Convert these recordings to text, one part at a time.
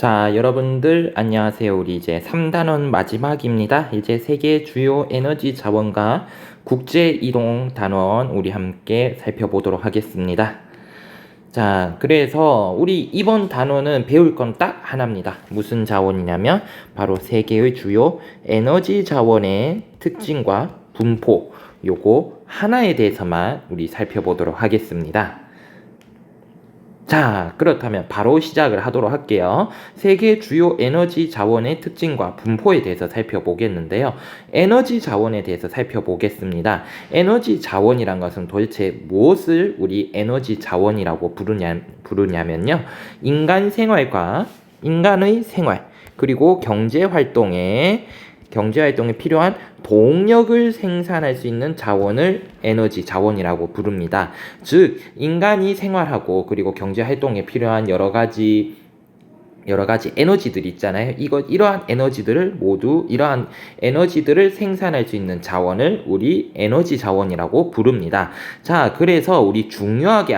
자, 여러분들 안녕하세요. 우리 이제 3단원 마지막입니다. 이제 세계 주요 에너지 자원과 국제 이동 단원 우리 함께 살펴보도록 하겠습니다. 자, 그래서 우리 이번 단원은 배울 건 딱 하나입니다. 무슨 자원이냐면 바로 세계의 주요 에너지 자원의 특징과 분포, 요거 하나에 대해서만 우리 살펴보도록 하겠습니다. 자, 그렇다면 바로 시작을 하도록 할게요. 세계 주요 에너지 자원의 특징과 분포에 대해서 살펴보겠는데요. 에너지 자원에 대해서 살펴보겠습니다. 에너지 자원이란 것은 도대체 무엇을 우리 에너지 자원이라고 부르냐면요. 인간의 생활, 그리고 경제 활동에 필요한 동력을 생산할 수 있는 자원을 에너지 자원이라고 부릅니다. 즉, 인간이 생활하고 그리고 경제 활동에 필요한 여러 가지 에너지들이 있잖아요. 이러한 에너지들을 생산할 수 있는 자원을 우리 에너지 자원이라고 부릅니다. 자, 그래서 우리 중요하게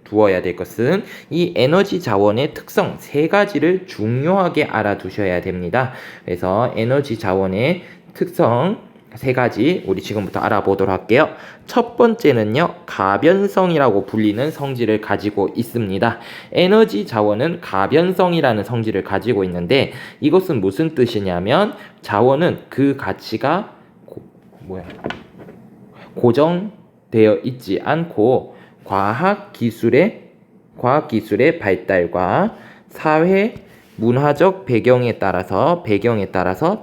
두어야 될 것은 이 에너지 자원의 특성 3가지를 중요하게 알아두셔야 됩니다. 그래서 에너지 자원의 특성 3가지 우리 지금부터 알아보도록 할게요. 첫 번째는요, 가변성이라고 불리는 성질을 가지고 있습니다. 에너지 자원은 가변성이라는 성질을 가지고 있는데 이것은 무슨 뜻이냐면 자원은 그 가치가 고정되어 있지 않고 과학 기술의 발달과 사회 문화적 배경에 따라서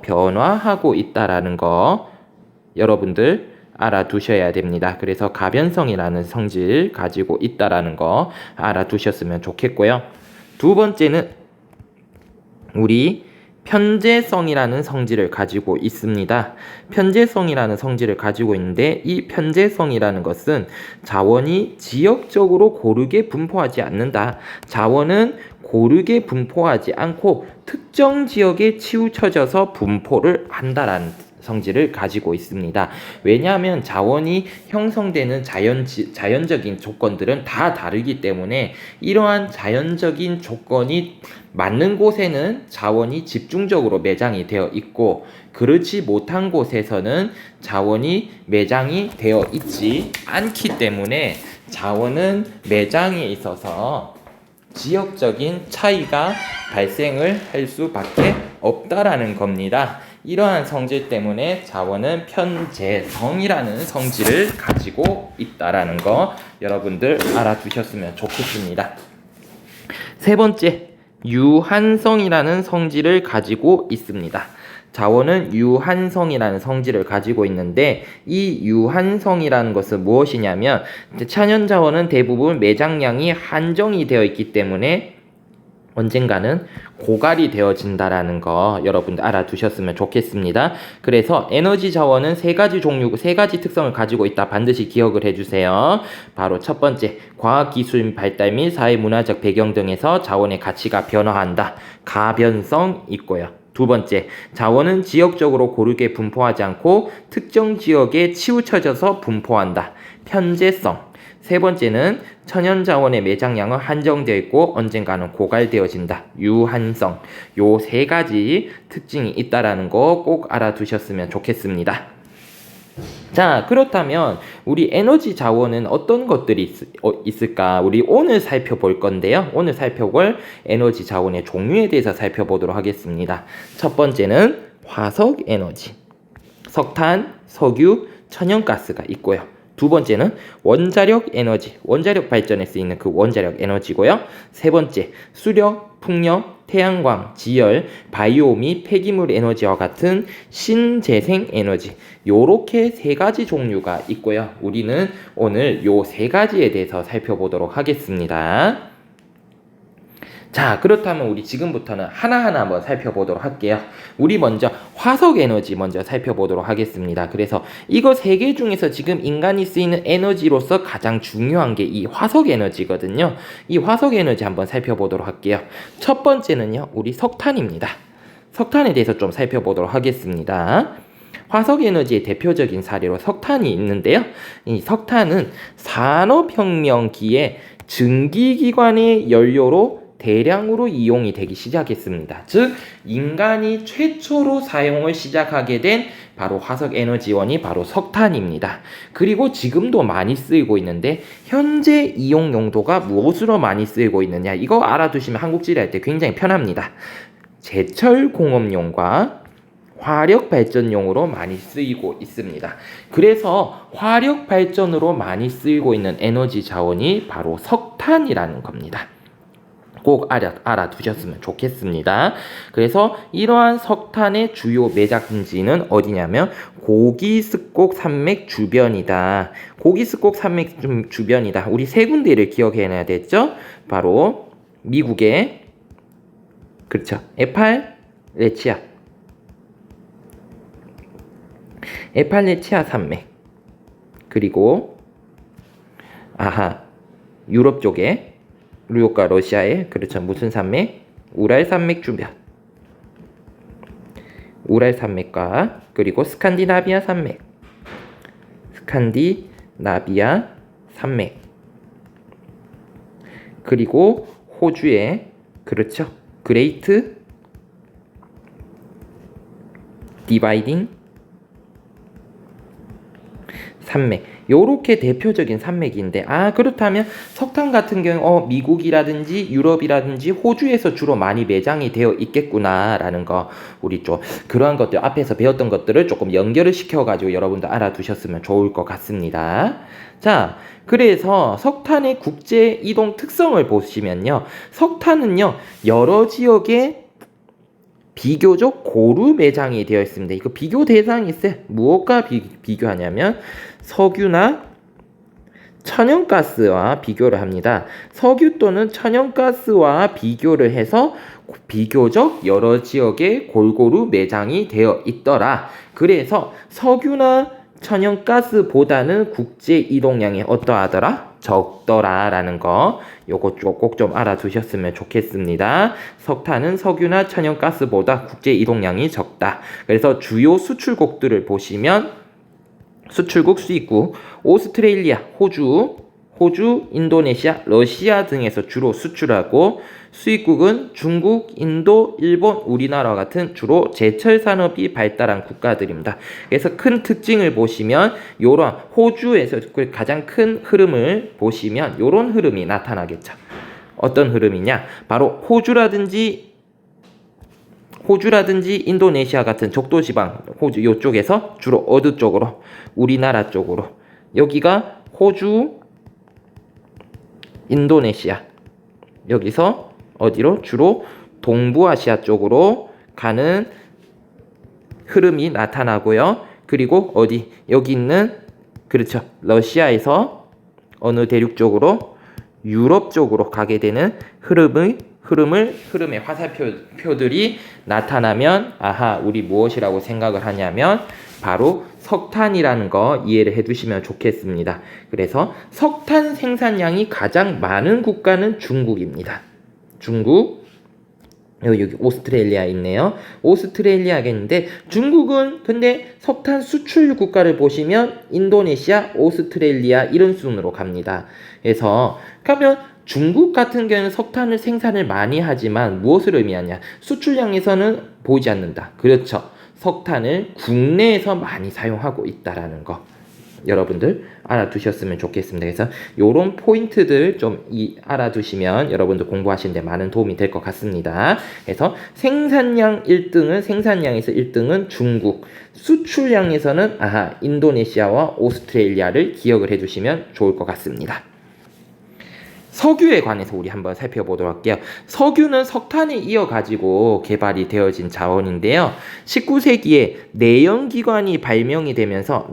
변화하고 있다라는 거 여러분들 알아두셔야 됩니다. 그래서 가변성이라는 성질 가지고 있다라는 거 알아두셨으면 좋겠고요. 두 번째는 우리 편재성이라는 성질을 가지고 있습니다. 편재성이라는 성질을 가지고 있는데 이 편재성이라는 것은 자원이 지역적으로 고르게 분포하지 않는다. 자원은 고르게 분포하지 않고 특정 지역에 치우쳐져서 분포를 한다라는 성질을 가지고 있습니다. 왜냐하면 자원이 형성되는 자연적인 조건들은 다 다르기 때문에 이러한 자연적인 조건이 맞는 곳에는 자원이 집중적으로 매장이 되어 있고 그렇지 못한 곳에서는 자원이 매장이 되어 있지 않기 때문에 자원은 매장에 있어서 지역적인 차이가 발생을 할 수밖에 없다라는 겁니다. 이러한 성질 때문에 자원은 편재성이라는 성질을 가지고 있다라는 거 여러분들 알아두셨으면 좋겠습니다. 세 번째, 유한성이라는 성질을 가지고 있습니다. 자원은 유한성이라는 성질을 가지고 있는데 이 유한성이라는 것은 무엇이냐면 천연 자원은 대부분 매장량이 한정이 되어 있기 때문에 언젠가는 고갈이 되어진다라는 거 여러분들 알아두셨으면 좋겠습니다. 그래서 에너지 자원은 3가지 특성을 가지고 있다. 반드시 기억을 해주세요. 바로 첫 번째, 과학기술 발달 및 사회문화적 배경 등에서 자원의 가치가 변화한다. 가변성 있고요. 두 번째, 자원은 지역적으로 고르게 분포하지 않고 특정 지역에 치우쳐져서 분포한다. 편재성. 세 번째는 천연 자원의 매장량은 한정되어 있고 언젠가는 고갈되어진다. 유한성. 요 3가지 특징이 있다라는 거 꼭 알아두셨으면 좋겠습니다. 자, 그렇다면 우리 에너지 자원은 어떤 것들이 있을까? 우리 오늘 살펴볼 건데요. 오늘 살펴볼 에너지 자원의 종류에 대해서 살펴보도록 하겠습니다. 첫 번째는 화석 에너지, 석탄, 석유, 천연가스가 있고요. 두 번째는 원자력 에너지, 원자력 발전에 쓰이는 그 원자력 에너지고요. 세 번째, 수력, 풍력, 태양광, 지열, 바이오 및 폐기물 에너지와 같은 신재생 에너지. 요렇게 3가지 종류가 있고요. 우리는 오늘 요 3가지에 대해서 살펴보도록 하겠습니다. 자, 그렇다면 우리 지금부터는 하나하나 한번 살펴보도록 할게요. 우리 먼저 화석 에너지 먼저 살펴보도록 하겠습니다. 그래서 이거 3개 중에서 지금 인간이 쓰이는 에너지로서 가장 중요한 게 이 화석 에너지거든요. 이 화석 에너지 한번 살펴보도록 할게요. 첫 번째는요, 우리 석탄입니다. 석탄에 대해서 좀 살펴보도록 하겠습니다. 화석 에너지의 대표적인 사례로 석탄이 있는데요. 이 석탄은 산업혁명기에 증기기관의 연료로 대량으로 이용이 되기 시작했습니다. 즉 인간이 최초로 사용을 시작하게 된 바로 화석 에너지원이 바로 석탄입니다. 그리고 지금도 많이 쓰이고 있는데 현재 이용 용도가 무엇으로 많이 쓰이고 있느냐, 이거 알아두시면 한국지리 할 때 굉장히 편합니다. 제철 공업용과 화력 발전용으로 많이 쓰이고 있습니다. 그래서 화력 발전으로 많이 쓰이고 있는 에너지 자원이 바로 석탄이라는 겁니다. 꼭 알아두셨으면 좋겠습니다. 그래서 이러한 석탄의 주요 매장지는 어디냐면 고기습곡 산맥 주변이다. 고기습곡 산맥 주변이다. 우리 세 군데를 기억해놔야 되죠. 바로 미국의 그렇죠. 에팔레치아 산맥, 그리고 유럽 쪽에 뉴욕과 러시아의 그렇죠. 무슨 산맥? 우랄 산맥 주변. 우랄 산맥과 그리고 스칸디나비아 산맥. 그리고 호주의 그렇죠. 그레이트 디바이딩 산맥. 요렇게 대표적인 산맥인데, 그렇다면 석탄 같은 경우 미국이라든지 유럽이라든지 호주에서 주로 많이 매장이 되어 있겠구나라는 거, 우리 좀 그러한 것들 앞에서 배웠던 것들을 조금 연결을 시켜가지고 여러분도 알아두셨으면 좋을 것 같습니다. 자, 그래서 석탄의 국제 이동 특성을 보시면요, 석탄은요 여러 지역에 비교적 고루 매장이 되어 있습니다. 이거 비교 대상이 있어요. 무엇과 비교하냐면 석유나 천연가스와 비교를 합니다. 석유 또는 천연가스와 비교를 해서 비교적 여러 지역에 골고루 매장이 되어 있더라. 그래서 석유나 천연가스보다는 국제 이동량이 어떠하더라? 적더라라는 거, 요거 꼭 좀 알아두셨으면 좋겠습니다. 석탄은 석유나 천연가스보다 국제 이동량이 적다. 그래서 주요 수출국들을 보시면 수출국, 수입국, 오스트레일리아, 호주, 인도네시아, 러시아 등에서 주로 수출하고, 수입국은 중국, 인도, 일본, 우리나라와 같은 주로 제철 산업이 발달한 국가들입니다. 그래서 큰 특징을 보시면 요런 호주에서 가장 큰 흐름을 보시면 요런 흐름이 나타나겠죠. 어떤 흐름이냐? 바로 호주라든지 인도네시아 같은 적도지방, 호주 요쪽에서 주로 어느 쪽으로? 우리나라 쪽으로. 여기가 호주, 인도네시아. 여기서 어디로? 주로 동부아시아 쪽으로 가는 흐름이 나타나고요. 그리고 어디? 여기 있는 그렇죠. 러시아에서 어느 대륙 쪽으로? 유럽 쪽으로 가게 되는 흐름의 화살표들이 나타나면 우리 무엇이라고 생각을 하냐면 바로 석탄이라는 거 이해를 해두시면 좋겠습니다. 그래서 석탄 생산량이 가장 많은 국가는 중국입니다. 중국, 여기 오스트레일리아 있네요. 오스트레일리아겠는데, 중국은 근데 석탄 수출 국가를 보시면 인도네시아, 오스트레일리아 이런 순으로 갑니다. 그래서 그러면 중국 같은 경우는 석탄을 생산을 많이 하지만 무엇을 의미하냐? 수출량에서는 보이지 않는다. 그렇죠. 석탄을 국내에서 많이 사용하고 있다라는 거 여러분들 알아두셨으면 좋겠습니다. 그래서 요런 포인트들 좀 알아두시면 여러분들 공부하시는 데 많은 도움이 될 것 같습니다. 그래서 생산량에서 1등은 중국, 수출량에서는 인도네시아와 오스트레일리아를 기억을 해두시면 좋을 것 같습니다. 석유에 관해서 우리 한번 살펴보도록 할게요. 석유는 석탄에 이어가지고 개발이 되어진 자원인데요. 19세기에 내연기관이 발명이 되면서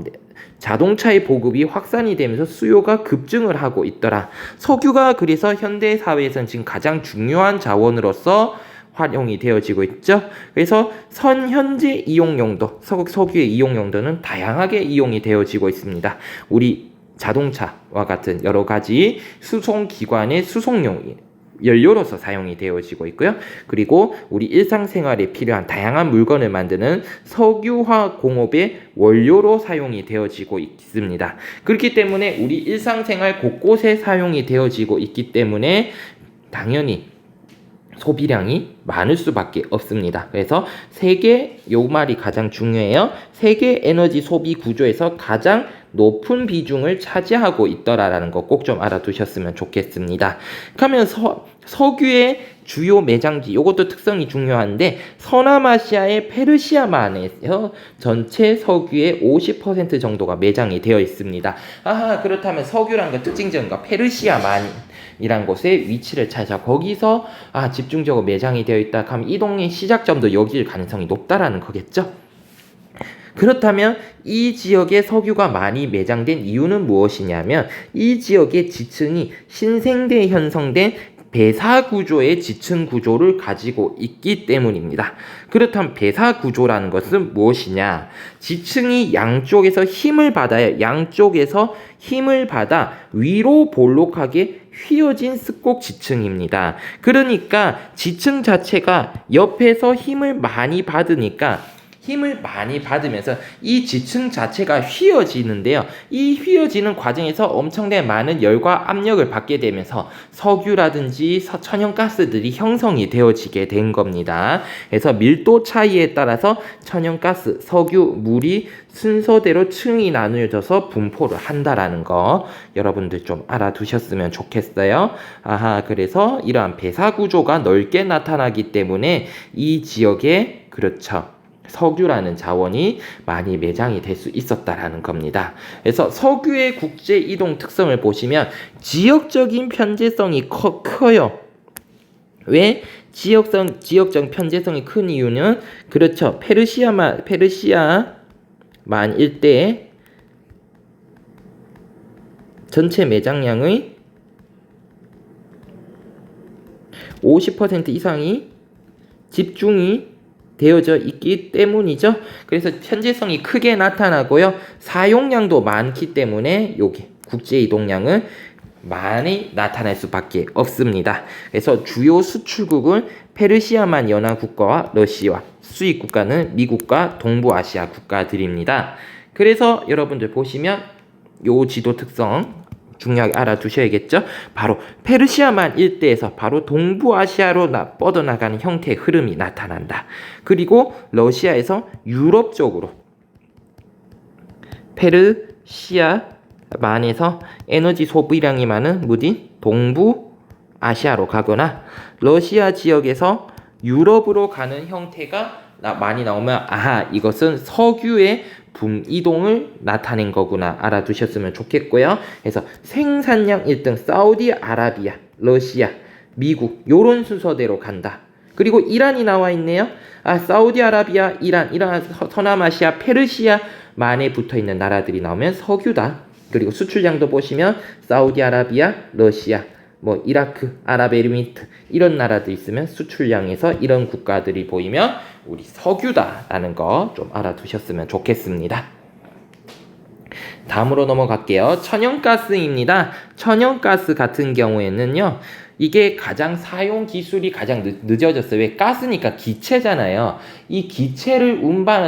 자동차의 보급이 확산이 되면서 수요가 급증을 하고 있더라. 석유가 그래서 현대 사회에서는 지금 가장 중요한 자원으로서 활용이 되어지고 있죠. 그래서 현재 이용 용도, 석유의 이용 용도는 다양하게 이용이 되어지고 있습니다. 우리 자동차와 같은 여러 가지 수송기관의 수송용 연료로서 사용이 되어지고 있고요. 그리고 우리 일상생활에 필요한 다양한 물건을 만드는 석유화 공업의 원료로 사용이 되어지고 있습니다. 그렇기 때문에 우리 일상생활 곳곳에 사용이 되어지고 있기 때문에 당연히 소비량이 많을 수밖에 없습니다. 그래서 세계, 요 말이 가장 중요해요. 세계 에너지 소비 구조에서 가장 높은 비중을 차지하고 있더라라는 거 꼭 좀 알아두셨으면 좋겠습니다. 그러면 석유의 주요 매장지, 요것도 특성이 중요한데 서남아시아의 페르시아만에서 전체 석유의 50% 정도가 매장이 되어 있습니다. 그렇다면 석유란 거 특징적인 페르시아만이란 곳에 위치를 찾아 거기서 집중적으로 매장이 되어 있다 하면 이 동네 시작점도 여기일 가능성이 높다라는 거겠죠. 그렇다면 이 지역에 석유가 많이 매장된 이유는 무엇이냐면 이 지역의 지층이 신생대에 형성된 배사구조의 지층 구조를 가지고 있기 때문입니다. 그렇다면 배사구조라는 것은 무엇이냐? 지층이 양쪽에서 힘을 받아요. 양쪽에서 힘을 받아 위로 볼록하게 휘어진 습곡 지층입니다. 그러니까 지층 자체가 옆에서 힘을 많이 받으니까 힘을 많이 받으면서 이 지층 자체가 휘어지는데요. 이 휘어지는 과정에서 엄청나게 많은 열과 압력을 받게 되면서 석유라든지 천연가스들이 형성이 되어지게 된 겁니다. 그래서 밀도 차이에 따라서 천연가스, 석유, 물이 순서대로 층이 나누어져서 분포를 한다라는 거 여러분들 좀 알아두셨으면 좋겠어요. 그래서 이러한 배사 구조가 넓게 나타나기 때문에 이 지역에 그렇죠. 석유라는 자원이 많이 매장이 될 수 있었다라는 겁니다. 그래서 석유의 국제 이동 특성을 보시면 지역적인 편제성이 커요. 왜? 지역적 편제성이 큰 이유는 그렇죠. 페르시아만 일대에 전체 매장량의 50% 이상이 집중이 되어져 있기 때문이죠. 그래서 편제성이 크게 나타나고요. 사용량도 많기 때문에 여기 국제 이동량은 많이 나타날 수밖에 없습니다. 그래서 주요 수출국은 페르시아만 연합국가와 러시아, 수입 국가는 미국과 동부아시아 국가들입니다. 그래서 여러분들 보시면 요 지도 특성 중요하게 알아두셔야겠죠. 바로 페르시아만 일대에서 바로 동부아시아로 뻗어나가는 형태의 흐름이 나타난다. 그리고 러시아에서 유럽 쪽으로 페르시아만에서 에너지 소비량이 많은 무딘 동부아시아로 가거나 러시아 지역에서 유럽으로 가는 형태가 많이 나오면 이것은 석유의 이동을 나타낸 거구나 알아두셨으면 좋겠고요. 그래서 생산량 1등 사우디아라비아, 러시아, 미국 요런 순서대로 간다. 그리고 이란이 나와 있네요. 사우디아라비아, 이란 서남아시아, 페르시아만에 붙어있는 나라들이 나오면 석유다. 그리고 수출량도 보시면 사우디아라비아, 러시아, 이라크, 아랍에미리트 이런 나라들 있으면 수출량에서 이런 국가들이 보이면 우리 석유다라는 거 좀 알아두셨으면 좋겠습니다. 다음으로 넘어갈게요. 천연가스입니다. 천연가스 같은 경우에는요. 이게 가장 사용 기술이 가장 늦어졌어요. 왜? 가스니까 기체잖아요. 이 기체를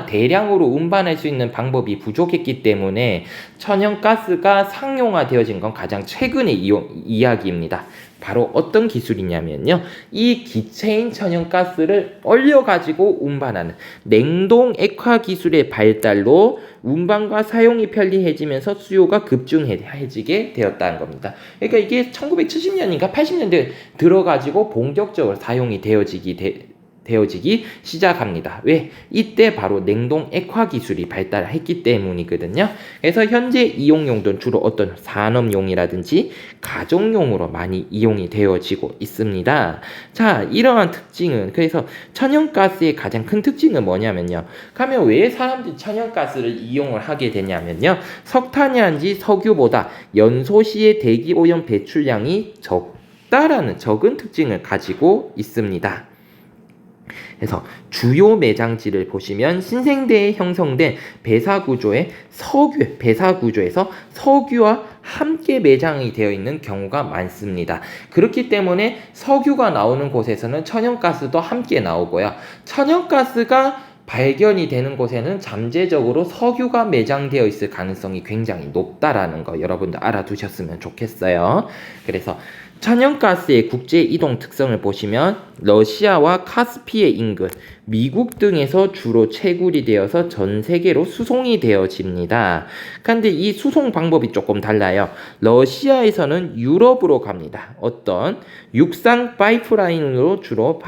대량으로 운반할 수 있는 방법이 부족했기 때문에 천연가스가 상용화되어진 건 가장 최근의 이야기입니다. 바로 어떤 기술이냐면요. 이 기체인 천연가스를 얼려가지고 운반하는 냉동 액화 기술의 발달로 운반과 사용이 편리해지면서 수요가 급증해지게 되었다는 겁니다. 그러니까 이게 1970년인가 80년대 들어가지고 본격적으로 사용이 되어지기 시작합니다. 왜? 이때 바로 냉동 액화 기술이 발달했기 때문이거든요. 그래서 현재 이용 용도는 주로 어떤 산업용이라든지 가정용으로 많이 이용이 되어지고 있습니다. 자, 이러한 특징은 그래서 천연가스의 가장 큰 특징은 뭐냐면요. 그러면 왜 사람들이 천연가스를 이용을 하게 되냐면요. 석탄이란지 석유보다 연소 시의 대기 오염 배출량이 적은 특징을 가지고 있습니다. 그래서 주요 매장지를 보시면 신생대에 형성된 배사구조에서 석유와 함께 매장이 되어 있는 경우가 많습니다. 그렇기 때문에 석유가 나오는 곳에서는 천연가스도 함께 나오고요. 천연가스가 발견이 되는 곳에는 잠재적으로 석유가 매장되어 있을 가능성이 굉장히 높다라는 거 여러분들 알아두셨으면 좋겠어요. 그래서 천연가스의 국제 이동 특성을 보시면 러시아와 카스피해 인근, 미국 등에서 주로 채굴이 되어서 전 세계로 수송이 되어집니다. 근데 이 수송 방법이 조금 달라요. 러시아에서는 유럽으로 갑니다. 어떤 육상 파이프라인으로 주로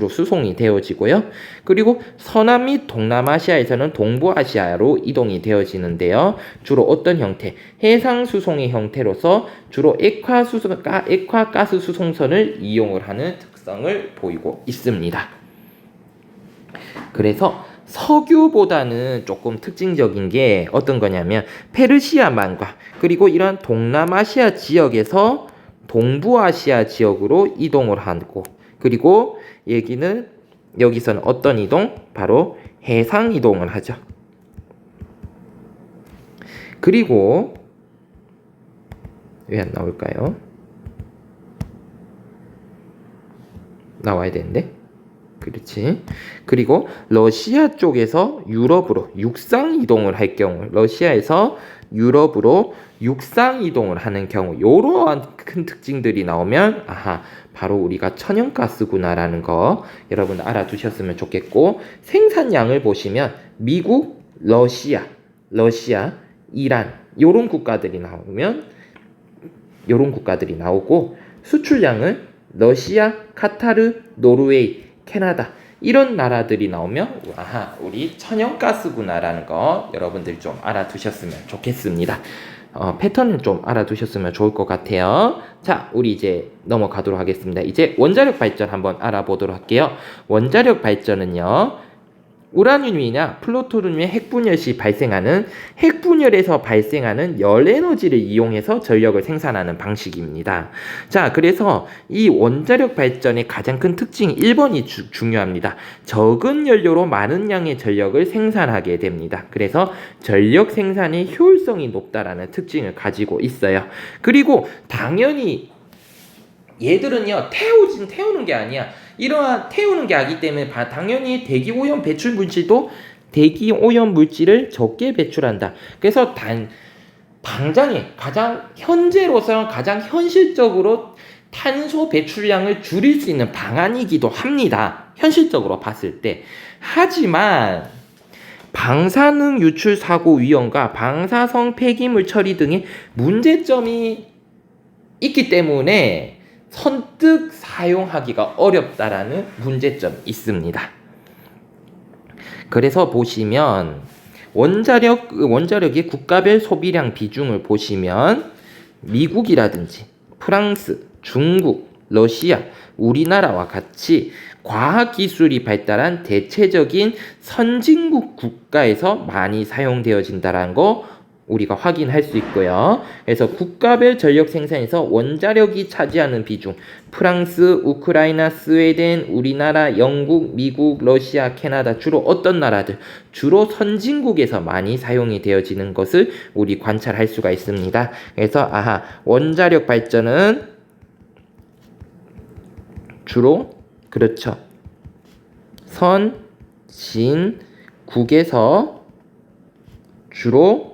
수송이 되어지고요. 그리고 서남 및 동남아시아에서는 동부아시아로 이동이 되어지는데요. 주로 어떤 형태? 해상 수송의 형태로서 주로 액화가스 수송선을 이용을 하는 특성을 보이고 있습니다. 그래서 석유보다는 조금 특징적인 게 어떤 거냐면 페르시아만과 그리고 이런 동남아시아 지역에서 동부아시아 지역으로 이동을 하고, 그리고 여기서는 어떤 이동? 바로 해상 이동을 하죠. 그리고 왜 안 나올까요? 나와야 되는데. 그렇지. 그리고 러시아 쪽에서 유럽으로 육상 이동을 할 경우, 러시아에서 유럽으로 육상 이동을 하는 경우, 이러한 큰 특징들이 나오면 바로 우리가 천연가스구나라는 거 여러분 알아두셨으면 좋겠고, 생산량을 보시면 미국, 러시아, 이란 요런 국가들이 나오고, 수출량은 러시아, 카타르, 노르웨이, 캐나다 이런 나라들이 나오면 우리 천연가스구나라는 거 여러분들 좀 알아두셨으면 좋겠습니다. 패턴을 좀 알아두셨으면 좋을 것 같아요. 자, 우리 이제 넘어가도록 하겠습니다. 이제 원자력 발전 한번 알아보도록 할게요. 원자력 발전은요, 우라늄이나 플루토늄의 핵분열 시 발생하는 핵분열에서 발생하는 열 에너지를 이용해서 전력을 생산하는 방식입니다. 자, 그래서 이 원자력 발전의 가장 큰 특징이 1번이 중요합니다. 적은 연료로 많은 양의 전력을 생산하게 됩니다. 그래서 전력 생산의 효율성이 높다라는 특징을 가지고 있어요. 그리고 당연히 얘들은요, 태우는 게 아니야. 이러한 태우는 게 아니기 때문에 당연히 대기오염 배출 물질도 대기오염 물질을 적게 배출한다. 그래서 현재로서는 가장 현실적으로 탄소 배출량을 줄일 수 있는 방안이기도 합니다. 현실적으로 봤을 때. 하지만 방사능 유출 사고 위험과 방사성 폐기물 처리 등의 문제점이 있기 때문에 선뜻 사용하기가 어렵다라는 문제점이 있습니다. 그래서 보시면 원자력의 국가별 소비량 비중을 보시면 미국이라든지 프랑스, 중국, 러시아, 우리나라와 같이 과학기술이 발달한 대체적인 선진국 국가에서 많이 사용되어진다는 거 우리가 확인할 수 있고요. 그래서 국가별 전력 생산에서 원자력이 차지하는 비중, 프랑스, 우크라이나, 스웨덴, 우리나라, 영국, 미국, 러시아, 캐나다, 주로 어떤 나라들? 주로 선진국에서 많이 사용이 되어지는 것을 우리 관찰할 수가 있습니다. 그래서 원자력 발전은 주로 그렇죠. 선진국에서 주로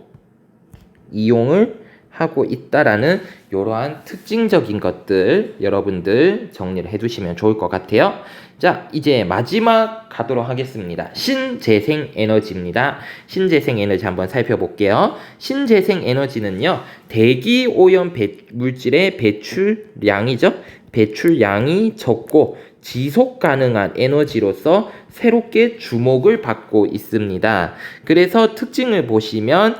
이용을 하고 있다라는 이러한 특징적인 것들 여러분들 정리를 해두시면 좋을 것 같아요. 자, 이제 마지막 가도록 하겠습니다. 신재생 에너지입니다. 신재생 에너지 한번 살펴볼게요. 신재생 에너지는요, 대기 오염 물질의 배출량이죠. 배출량이 적고 지속 가능한 에너지로서 새롭게 주목을 받고 있습니다. 그래서 특징을 보시면,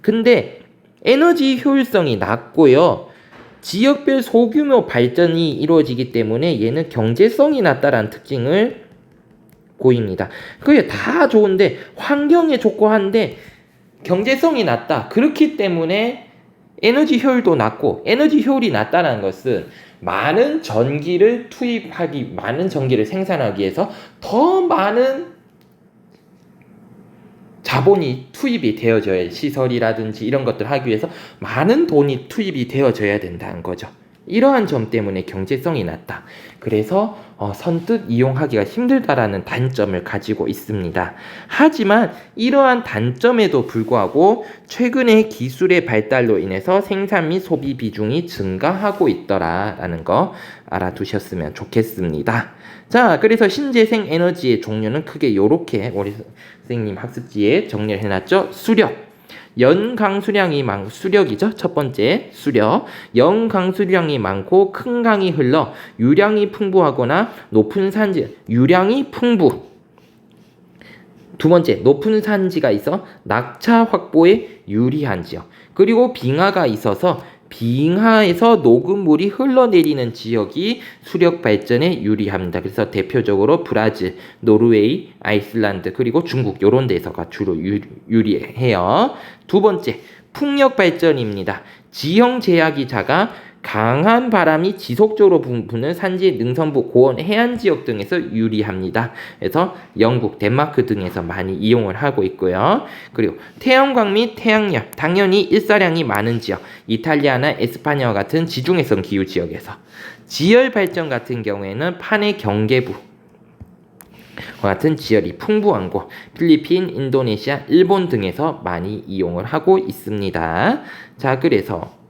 근데 에너지 효율성이 낮고요, 지역별 소규모 발전이 이루어지기 때문에 얘는 경제성이 낮다라는 특징을 보입니다. 그게 다 좋은데 환경에 좋고 한데 경제성이 낮다. 그렇기 때문에 에너지 효율도 낮고, 에너지 효율이 낮다는 것은 많은 전기를 생산하기 위해서 더 많은 자본이 투입이 되어져야, 시설이라든지 이런 것들 하기 위해서 많은 돈이 투입이 되어져야 된다는 거죠. 이러한 점 때문에 경제성이 낮다. 그래서 선뜻 이용하기가 힘들다라는 단점을 가지고 있습니다. 하지만 이러한 단점에도 불구하고 최근에 기술의 발달로 인해서 생산 및 소비 비중이 증가하고 있더라라는 거 알아두셨으면 좋겠습니다. 자, 그래서 신재생 에너지의 종류는 크게 요렇게 우리 선생님 학습지에 정리를 해놨죠. 수력. 연강수량이 많고, 수력이죠. 첫 번째 수력. 연강수량이 많고 큰 강이 흘러 유량이 풍부하거나 높은 산지, 유량이 풍부. 두 번째, 높은 산지가 있어 낙차 확보에 유리한 지역. 그리고 빙하가 있어서 빙하에서 녹음물이 흘러내리는 지역이 수력 발전에 유리합니다. 그래서 대표적으로 브라질, 노르웨이, 아이슬란드, 그리고 중국 이런 데서가 주로 유리해요. 두 번째, 풍력 발전입니다. 지형 제약이 작아 강한 바람이 지속적으로 부는 산지, 능선부, 고원, 해안 지역 등에서 유리합니다. 그래서 영국, 덴마크 등에서 많이 이용을 하고 있고요. 그리고 태양광 및 태양열, 당연히 일사량이 많은 지역, 이탈리아나 에스파냐와 같은 지중해성 기후 지역에서. 지열 발전 같은 경우에는 판의 경계부 같은 지열이 풍부한 곳, 필리핀, 인도네시아, 일본 등에서 많이 이용을 하고 있습니다. 자, 그래서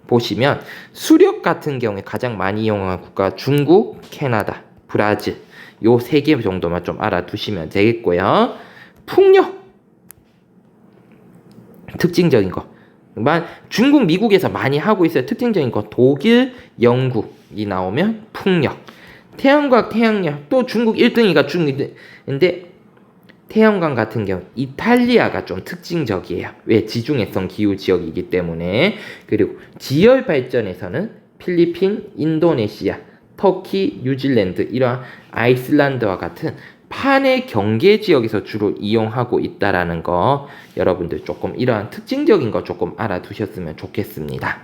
보시면 수력 같은 경우에 가장 많이 이용하는 국가 중국, 캐나다, 브라질 요 3개 정도만 좀 알아두시면 되겠고요. 풍력 특징적인 거 중국, 미국에서 많이 하고 있어요. 특징적인 거 독일, 영국이 나오면 풍력. 태양광, 태양열 또 중국 1등이가 중국인데 태양광 같은 경우 이탈리아가 좀 특징적이에요. 왜? 지중해성 기후 지역이기 때문에. 그리고 지열 발전에서는 필리핀, 인도네시아, 터키, 뉴질랜드, 이러한 아이슬란드와 같은 판의 경계 지역에서 주로 이용하고 있다라는 거 여러분들 조금 이러한 특징적인 거 조금 알아두셨으면 좋겠습니다.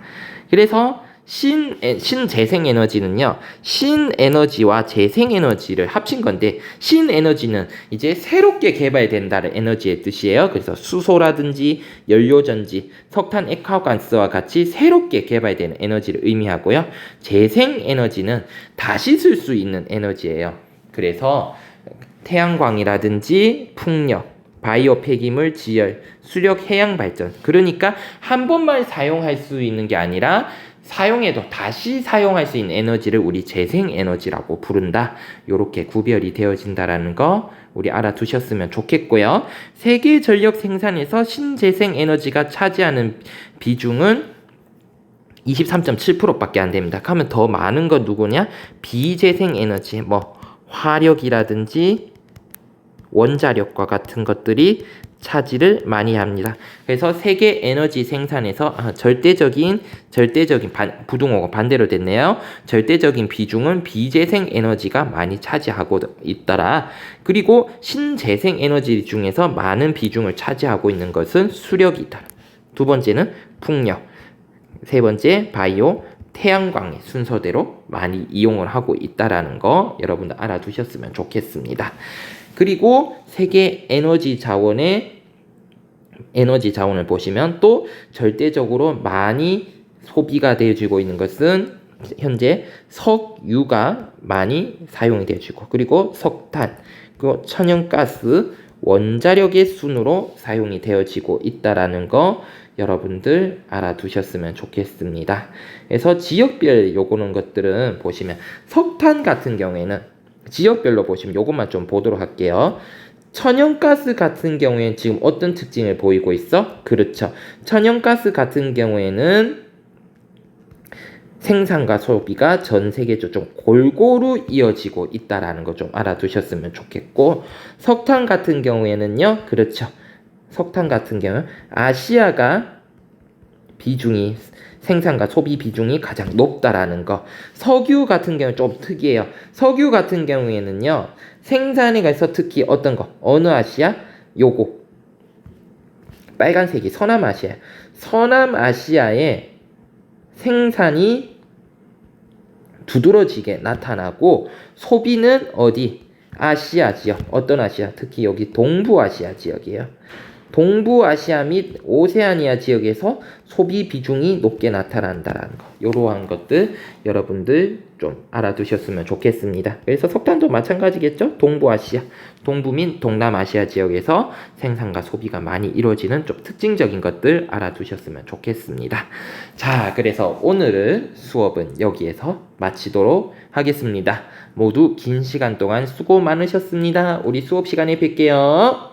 그래서 신재생에너지는요, 신에너지와 재생에너지를 합친 건데, 신에너지는 이제 새롭게 개발된다는 에너지의 뜻이에요. 그래서 수소라든지 연료전지, 석탄, 액화가스와 같이 새롭게 개발되는 에너지를 의미하고요. 재생에너지는 다시 쓸 수 있는 에너지예요. 그래서 태양광이라든지 풍력, 바이오 폐기물, 지열, 수력, 해양 발전. 그러니까 한 번만 사용할 수 있는 게 아니라 사용해도 다시 사용할 수 있는 에너지를 우리 재생에너지라고 부른다. 이렇게 구별이 되어진다라는 거 우리 알아두셨으면 좋겠고요. 세계 전력 생산에서 신재생에너지가 차지하는 비중은 23.7%밖에 안 됩니다. 그러면 더 많은 건 누구냐? 비재생에너지, 화력이라든지 원자력과 같은 것들이 차지를 많이 합니다. 그래서 세계 에너지 생산에서 절대적인 부동어가 반대로 됐네요. 절대적인 비중은 비재생 에너지가 많이 차지하고 있더라. 그리고 신재생 에너지 중에서 많은 비중을 차지하고 있는 것은 수력이다. 두 번째는 풍력, 세 번째 바이오, 태양광의 순서대로 많이 이용을 하고 있다라는 거 여러분들 알아두셨으면 좋겠습니다. 그리고 세계 에너지 자원을 보시면 또 절대적으로 많이 소비가 되어지고 있는 것은 현재 석유가 많이 사용이 되어지고, 그리고 석탄, 그리고 천연가스, 원자력의 순으로 사용이 되어지고 있다라는 거 여러분들 알아두셨으면 좋겠습니다. 그래서 지역별 요거는 것들은 보시면 석탄 같은 경우에는 지역별로 보시면 요것만 좀 보도록 할게요. 천연가스 같은 경우에는 지금 어떤 특징을 보이고 있어? 그렇죠. 천연가스 같은 경우에는 생산과 소비가 전 세계적으로 좀 골고루 이어지고 있다라는 거 좀 알아두셨으면 좋겠고, 석탄 같은 경우에는요, 그렇죠. 석탄 같은 경우 아시아가 비중이 생산과 소비 비중이 가장 높다라는 거. 석유 같은 경우는 좀 특이해요. 석유 같은 경우에는요, 생산에 가서 특히 어떤 거, 어느 아시아? 요거 빨간색이 서남아시아. 서남아시아의 생산이 두드러지게 나타나고, 소비는 어디? 아시아 지역. 어떤 아시아? 특히 여기 동부아시아 지역이에요. 동부아시아 및 오세아니아 지역에서 소비 비중이 높게 나타난다라는 거. 이러한 것들 여러분들 좀 알아두셨으면 좋겠습니다. 그래서 석탄도 마찬가지겠죠? 동부아시아, 동부 및 동남아시아 지역에서 생산과 소비가 많이 이루어지는 좀 특징적인 것들 알아두셨으면 좋겠습니다. 자, 그래서 오늘 수업은 여기에서 마치도록 하겠습니다. 모두 긴 시간 동안 수고 많으셨습니다. 우리 수업 시간에 뵐게요.